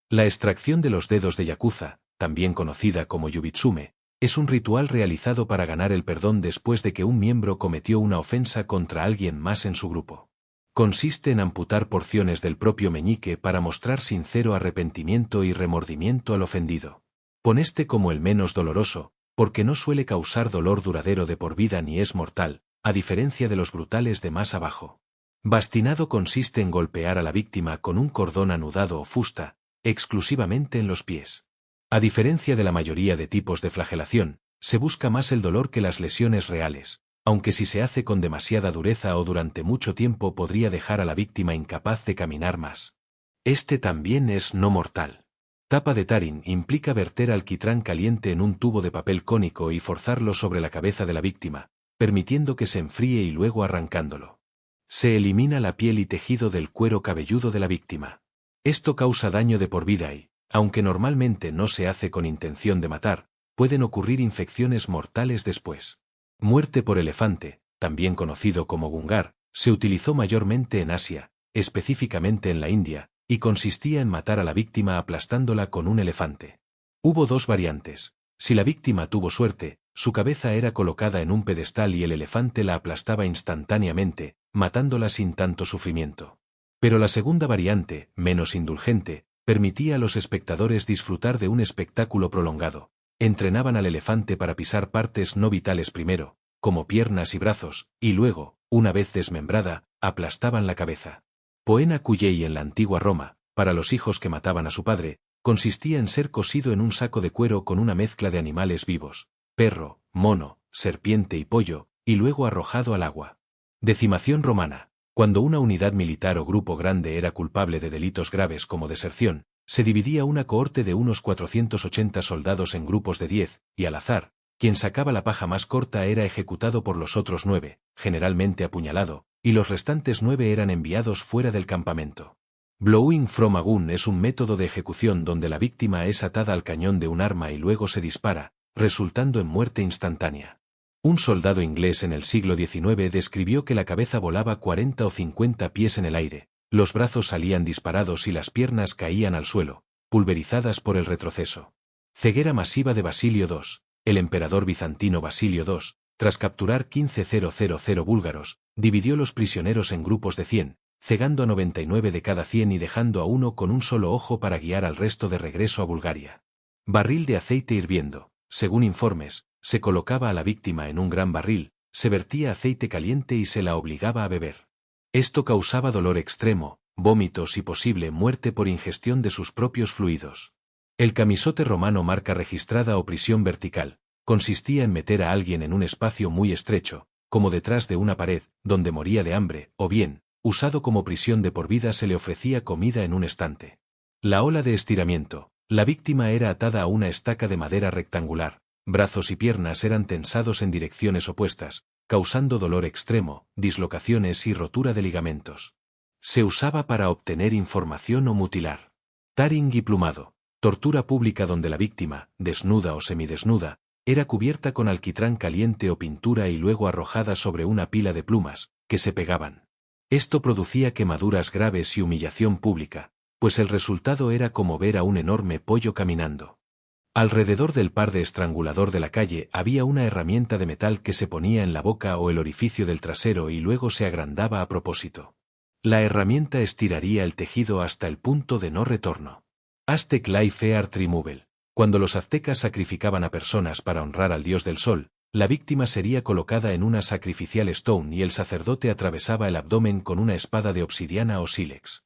La extracción de los dedos de Yakuza, también conocida como Yubitsume, es un ritual realizado para ganar el perdón después de que un miembro cometió una ofensa contra alguien más en su grupo. Consiste en amputar porciones del propio meñique para mostrar sincero arrepentimiento y remordimiento al ofendido. Pon este como el menos doloroso, porque no suele causar dolor duradero de por vida ni es mortal, a diferencia de los brutales de más abajo. Bastinado consiste en golpear a la víctima con un cordón anudado o fusta, exclusivamente en los pies. A diferencia de la mayoría de tipos de flagelación, se busca más el dolor que las lesiones reales, aunque si se hace con demasiada dureza o durante mucho tiempo podría dejar a la víctima incapaz de caminar más. Este también es no mortal. Tapa de tarin implica verter alquitrán caliente en un tubo de papel cónico y forzarlo sobre la cabeza de la víctima, permitiendo que se enfríe y luego arrancándolo. Se elimina la piel y tejido del cuero cabelludo de la víctima. Esto causa daño de por vida y, aunque normalmente no se hace con intención de matar, pueden ocurrir infecciones mortales después. Muerte por elefante, también conocido como gungar, se utilizó mayormente en Asia, específicamente en la India, y consistía en matar a la víctima aplastándola con un elefante. Hubo dos variantes. Si la víctima tuvo suerte, su cabeza era colocada en un pedestal y el elefante la aplastaba instantáneamente, matándola sin tanto sufrimiento. Pero la segunda variante, menos indulgente, permitía a los espectadores disfrutar de un espectáculo prolongado. Entrenaban al elefante para pisar partes no vitales primero, como piernas y brazos, y luego, una vez desmembrada, aplastaban la cabeza. Poena cuyei en la antigua Roma, para los hijos que mataban a su padre, consistía en ser cosido en un saco de cuero con una mezcla de animales vivos, perro, mono, serpiente y pollo, y luego arrojado al agua. Decimación romana. Cuando una unidad militar o grupo grande era culpable de delitos graves como deserción, se dividía una cohorte de unos 480 soldados en grupos de 10, y al azar, quien sacaba la paja más corta era ejecutado por los otros 9, generalmente apuñalado, y los restantes 9 eran enviados fuera del campamento. Blowing from a gun es un método de ejecución donde la víctima es atada al cañón de un arma y luego se dispara, resultando en muerte instantánea. Un soldado inglés en el siglo XIX describió que la cabeza volaba 40 o 50 pies en el aire, los brazos salían disparados y las piernas caían al suelo, pulverizadas por el retroceso. Ceguera masiva de Basilio II. El emperador bizantino Basilio II, tras capturar 15.000 búlgaros, dividió los prisioneros en grupos de 100, cegando a 99 de cada 100 y dejando a uno con un solo ojo para guiar al resto de regreso a Bulgaria. Barril de aceite hirviendo. Según informes, se colocaba a la víctima en un gran barril, se vertía aceite caliente y se la obligaba a beber. Esto causaba dolor extremo, vómitos y posible muerte por ingestión de sus propios fluidos. El camisote romano marca registrada o prisión vertical, consistía en meter a alguien en un espacio muy estrecho, como detrás de una pared, donde moría de hambre, o bien, usado como prisión de por vida se le ofrecía comida en un estante. La ola de estiramiento. La víctima era atada a una estaca de madera rectangular, brazos y piernas eran tensados en direcciones opuestas, causando dolor extremo, dislocaciones y rotura de ligamentos. Se usaba para obtener información o mutilar. Taring y plumado. Tortura pública donde la víctima, desnuda o semidesnuda, era cubierta con alquitrán caliente o pintura y luego arrojada sobre una pila de plumas, que se pegaban. Esto producía quemaduras graves y humillación pública, pues el resultado era como ver a un enorme pollo caminando. Alrededor del par de estrangulador de la calle había una herramienta de metal que se ponía en la boca o el orificio del trasero y luego se agrandaba a propósito. La herramienta estiraría el tejido hasta el punto de no retorno. Aztec Life Earth Removal. Cuando los aztecas sacrificaban a personas para honrar al dios del sol, la víctima sería colocada en una sacrificial stone y el sacerdote atravesaba el abdomen con una espada de obsidiana o sílex.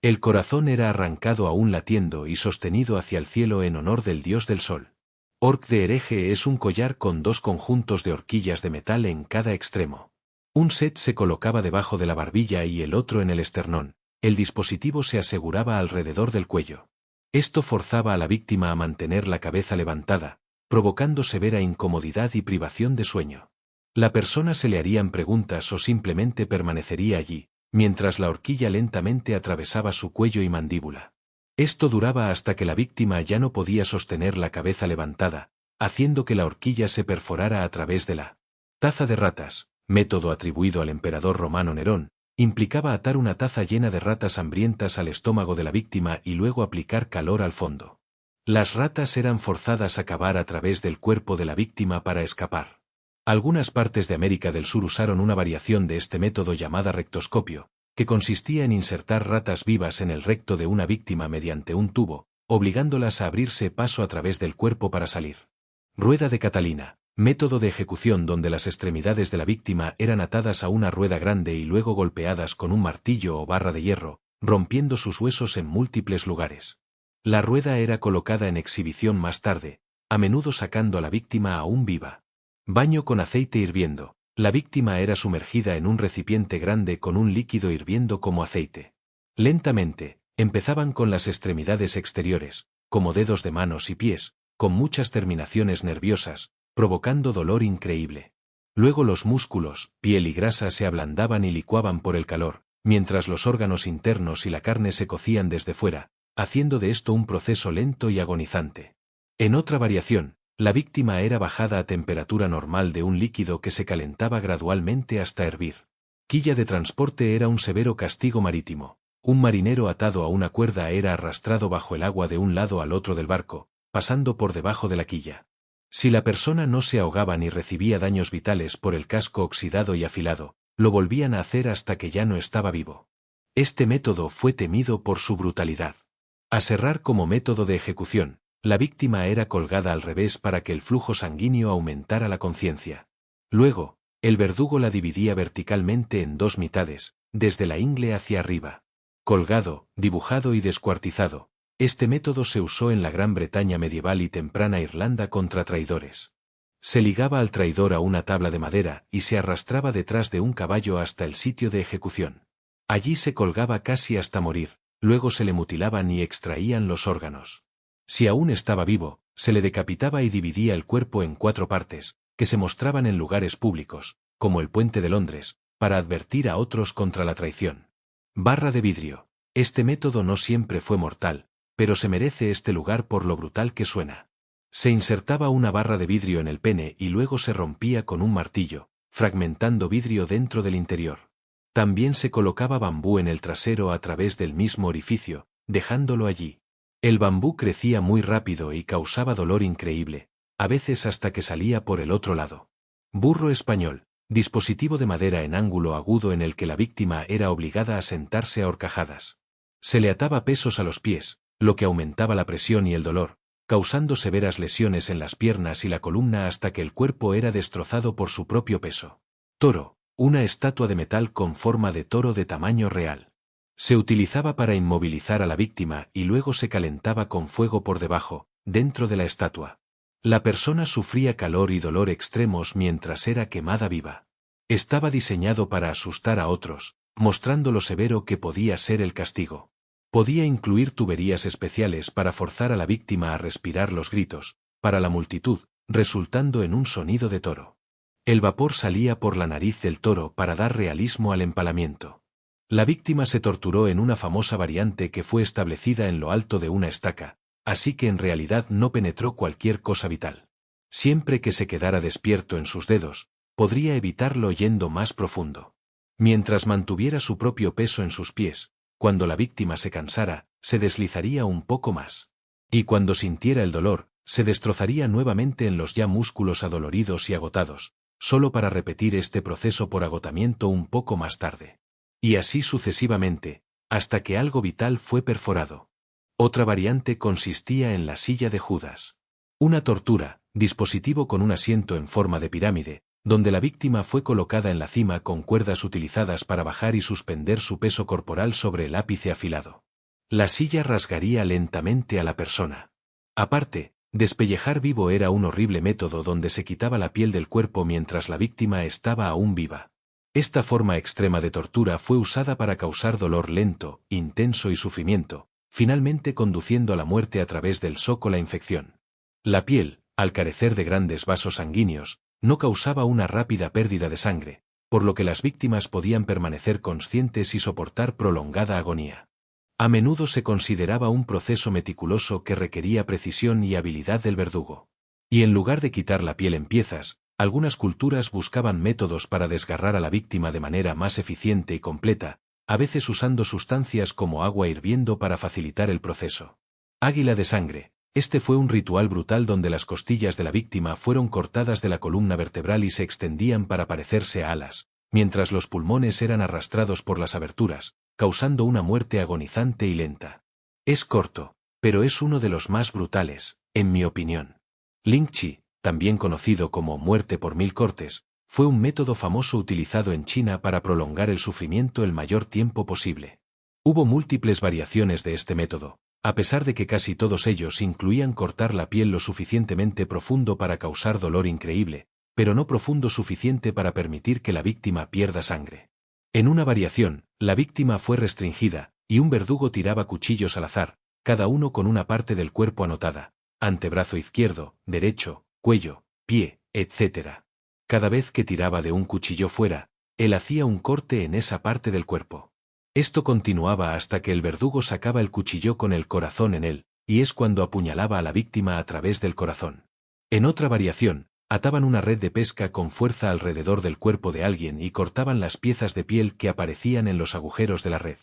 El corazón era arrancado aún latiendo y sostenido hacia el cielo en honor del dios del sol. Orc de hereje es un collar con 2 conjuntos de horquillas de metal en cada extremo. Un set se colocaba debajo de la barbilla y el otro en el esternón. El dispositivo se aseguraba alrededor del cuello. Esto forzaba a la víctima a mantener la cabeza levantada, provocando severa incomodidad y privación de sueño. La persona se le harían preguntas o simplemente permanecería allí, mientras la horquilla lentamente atravesaba su cuello y mandíbula. Esto duraba hasta que la víctima ya no podía sostener la cabeza levantada, haciendo que la horquilla se perforara a través de la taza de ratas, método atribuido al emperador romano Nerón, Implicaba atar una taza llena de ratas hambrientas al estómago de la víctima y luego aplicar calor al fondo. Las ratas eran forzadas a cavar a través del cuerpo de la víctima para escapar. Algunas partes de América del Sur usaron una variación de este método llamada rectoscopio, que consistía en insertar ratas vivas en el recto de una víctima mediante un tubo, obligándolas a abrirse paso a través del cuerpo para salir. Rueda de Catalina, método de ejecución donde las extremidades de la víctima eran atadas a una rueda grande y luego golpeadas con un martillo o barra de hierro, rompiendo sus huesos en múltiples lugares. La rueda era colocada en exhibición más tarde, a menudo sacando a la víctima aún viva. Baño con aceite hirviendo. La víctima era sumergida en un recipiente grande con un líquido hirviendo como aceite. Lentamente, empezaban con las extremidades exteriores, como dedos de manos y pies, con muchas terminaciones nerviosas, provocando dolor increíble. Luego los músculos, piel y grasa se ablandaban y licuaban por el calor, mientras los órganos internos y la carne se cocían desde fuera, haciendo de esto un proceso lento y agonizante. En otra variación, la víctima era bajada a temperatura normal de un líquido que se calentaba gradualmente hasta hervir. Quilla de transporte era un severo castigo marítimo. Un marinero atado a una cuerda era arrastrado bajo el agua de un lado al otro del barco, pasando por debajo de la quilla. Si la persona no se ahogaba ni recibía daños vitales por el casco oxidado y afilado, lo volvían a hacer hasta que ya no estaba vivo. Este método fue temido por su brutalidad. Aserrar como método de ejecución. La víctima era colgada al revés para que el flujo sanguíneo aumentara la conciencia. Luego, el verdugo la dividía verticalmente en dos mitades, desde la ingle hacia arriba. Colgado, dibujado y descuartizado. Este método se usó en la Gran Bretaña medieval y temprana Irlanda contra traidores. Se ligaba al traidor a una tabla de madera y se arrastraba detrás de un caballo hasta el sitio de ejecución. Allí se colgaba casi hasta morir, luego se le mutilaban y extraían los órganos. Si aún estaba vivo, se le decapitaba y dividía el cuerpo en 4 partes, que se mostraban en lugares públicos, como el Puente de Londres, para advertir a otros contra la traición. Barra de vidrio. Este método no siempre fue mortal, pero se merece este lugar por lo brutal que suena. Se insertaba una barra de vidrio en el pene y luego se rompía con un martillo, fragmentando vidrio dentro del interior. También se colocaba bambú en el trasero a través del mismo orificio, dejándolo allí. El bambú crecía muy rápido y causaba dolor increíble, a veces hasta que salía por el otro lado. Burro español, dispositivo de madera en ángulo agudo en el que la víctima era obligada a sentarse a horcajadas. Se le ataba pesos a los pies, lo que aumentaba la presión y el dolor, causando severas lesiones en las piernas y la columna hasta que el cuerpo era destrozado por su propio peso. Toro, una estatua de metal con forma de toro de tamaño real. Se utilizaba para inmovilizar a la víctima y luego se calentaba con fuego por debajo, dentro de la estatua. La persona sufría calor y dolor extremos mientras era quemada viva. Estaba diseñado para asustar a otros, mostrando lo severo que podía ser el castigo. Podía incluir tuberías especiales para forzar a la víctima a respirar los gritos, para la multitud, resultando en un sonido de toro. El vapor salía por la nariz del toro para dar realismo al empalamiento. La víctima se torturó en una famosa variante que fue establecida en lo alto de una estaca, así que en realidad no penetró cualquier cosa vital. Siempre que se quedara despierto en sus dedos, podría evitarlo yendo más profundo. Mientras mantuviera su propio peso en sus pies, cuando la víctima se cansara, se deslizaría un poco más. Y cuando sintiera el dolor, se destrozaría nuevamente en los ya músculos adoloridos y agotados, solo para repetir este proceso por agotamiento un poco más tarde. Y así sucesivamente, hasta que algo vital fue perforado. Otra variante consistía en la silla de Judas. Una tortura, dispositivo con un asiento en forma de pirámide, donde la víctima fue colocada en la cima con cuerdas utilizadas para bajar y suspender su peso corporal sobre el ápice afilado. La silla rasgaría lentamente a la persona. Aparte, despellejar vivo era un horrible método donde se quitaba la piel del cuerpo mientras la víctima estaba aún viva. Esta forma extrema de tortura fue usada para causar dolor lento, intenso y sufrimiento, finalmente conduciendo a la muerte a través del shock o la infección. La piel, al carecer de grandes vasos sanguíneos, no causaba una rápida pérdida de sangre, por lo que las víctimas podían permanecer conscientes y soportar prolongada agonía. A menudo se consideraba un proceso meticuloso que requería precisión y habilidad del verdugo. Y en lugar de quitar la piel en piezas, Algunas culturas buscaban métodos para desgarrar a la víctima de manera más eficiente y completa, a veces usando sustancias como agua hirviendo para facilitar el proceso. Águila de sangre. Este fue un ritual brutal donde las costillas de la víctima fueron cortadas de la columna vertebral y se extendían para parecerse a alas, mientras los pulmones eran arrastrados por las aberturas, causando una muerte agonizante y lenta. Es corto, pero es uno de los más brutales, en mi opinión. Lingchi, también conocido como muerte por 1000 cortes, fue un método famoso utilizado en China para prolongar el sufrimiento el mayor tiempo posible. Hubo múltiples variaciones de este método, a pesar de que casi todos ellos incluían cortar la piel lo suficientemente profundo para causar dolor increíble, pero no profundo suficiente para permitir que la víctima pierda sangre. En una variación, la víctima fue restringida, y un verdugo tiraba cuchillos al azar, cada uno con una parte del cuerpo anotada: antebrazo izquierdo, derecho, cuello, pie, etc. Cada vez que tiraba de un cuchillo fuera, él hacía un corte en esa parte del cuerpo. Esto continuaba hasta que el verdugo sacaba el cuchillo con el corazón en él, y es cuando apuñalaba a la víctima a través del corazón. En otra variación, ataban una red de pesca con fuerza alrededor del cuerpo de alguien y cortaban las piezas de piel que aparecían en los agujeros de la red.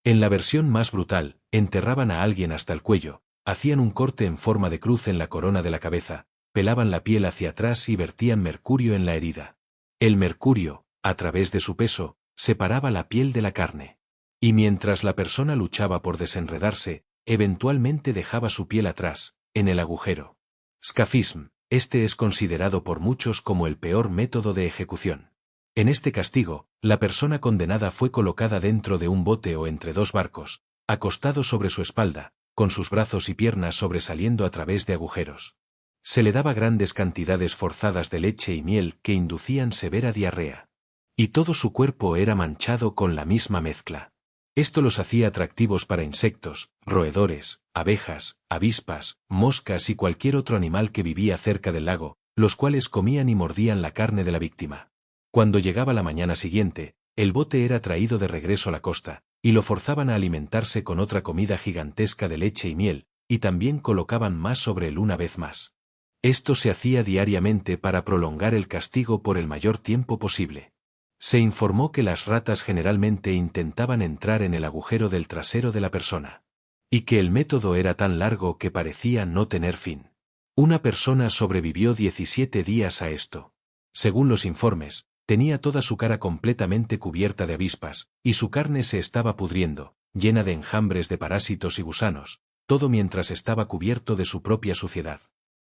En la versión más brutal, enterraban a alguien hasta el cuello, hacían un corte en forma de cruz en la corona de la cabeza, pelaban la piel hacia atrás y vertían mercurio en la herida. El mercurio, a través de su peso, separaba la piel de la carne. Y mientras la persona luchaba por desenredarse, eventualmente dejaba su piel atrás, en el agujero. Scafism. Este es considerado por muchos como el peor método de ejecución. En este castigo, la persona condenada fue colocada dentro de un bote o entre dos barcos, acostado sobre su espalda, con sus brazos y piernas sobresaliendo a través de agujeros. Se le daba grandes cantidades forzadas de leche y miel que inducían severa diarrea. Y todo su cuerpo era manchado con la misma mezcla. Esto los hacía atractivos para insectos, roedores, abejas, avispas, moscas y cualquier otro animal que vivía cerca del lago, los cuales comían y mordían la carne de la víctima. Cuando llegaba la mañana siguiente, el bote era traído de regreso a la costa, y lo forzaban a alimentarse con otra comida gigantesca de leche y miel, y también colocaban más sobre él una vez más. Esto se hacía diariamente para prolongar el castigo por el mayor tiempo posible. Se informó que las ratas generalmente intentaban entrar en el agujero del trasero de la persona. Y que el método era tan largo que parecía no tener fin. Una persona sobrevivió 17 días a esto. Según los informes, tenía toda su cara completamente cubierta de avispas, y su carne se estaba pudriendo, llena de enjambres de parásitos y gusanos, todo mientras estaba cubierto de su propia suciedad.